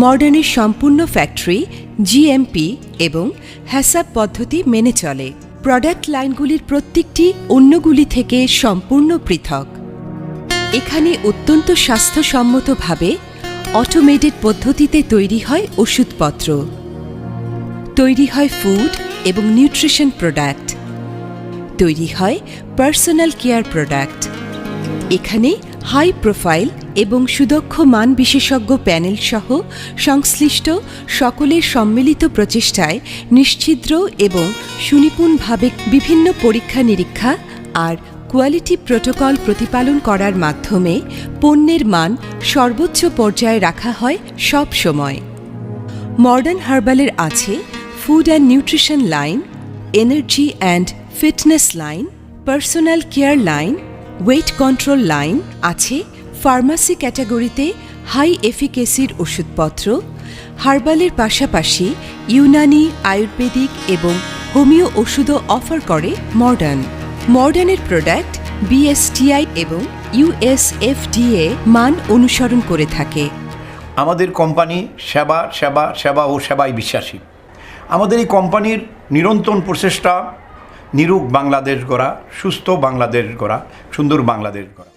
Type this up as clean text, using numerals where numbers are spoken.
মডার্নের সম্পূর্ণ factory GMP এবং হ্যাসাব পদ্ধতি মেনে চলে। প্রোডাক্ট লাইনগুলির প্রত্যেকটি অন্যগুলি থেকে সম্পূর্ণ পৃথক। এখানে অত্যন্ত স্বাস্থ্যসম্মতভাবে অটোমেটেড পদ্ধতিতে তৈরি হয় ওষুধপত্র, তৈরি হয় ফুড এবং নিউট্রিশন প্রোডাক্ট, তৈরি হয় পার্সোনাল কেয়ার প্রোডাক্ট। এখানে হাই প্রোফাইল এবং সুদক্ষ মান বিশেষজ্ঞ প্যানেল সহ সংশ্লিষ্ট সকলের সম্মিলিত প্রচেষ্টায় নিশ্ছিদ্র এবং সুনিপুণভাবে বিভিন্ন পরীক্ষা নিরীক্ষা আর কোয়ালিটি প্রোটোকল প্রতিপালন করার মাধ্যমে পণ্যের মান সর্বোচ্চ পর্যায়ে রাখা হয় সব সময়। মডার্ন হার্বালের আছে food and nutrition line, energy and fitness line, personal care line, wait control line, আছে ফার্মাসি ক্যাটাগরিতে হাই এফিকেসির ওষুধপত্র। হার্বালের পাশাপাশি ইউনানি, আয়ুর্বেদিক এবং হোমিও ওষুধও অফার করে মডার্নের প্রোডাক্ট বিএসটিআই এবং ইউএসএফডিএ মান অনুসরণ করে থাকে। আমাদের কোম্পানি সেবা সেবা সেবা ও সেবায় বিশ্বাসী। আমাদের এই কোম্পানির নিরন্তর প্রচেষ্টা নিরোগ বাংলাদেশ গড়া, সুস্থ বাংলাদেশ গড়া, সুন্দর বাংলাদেশ গড়া।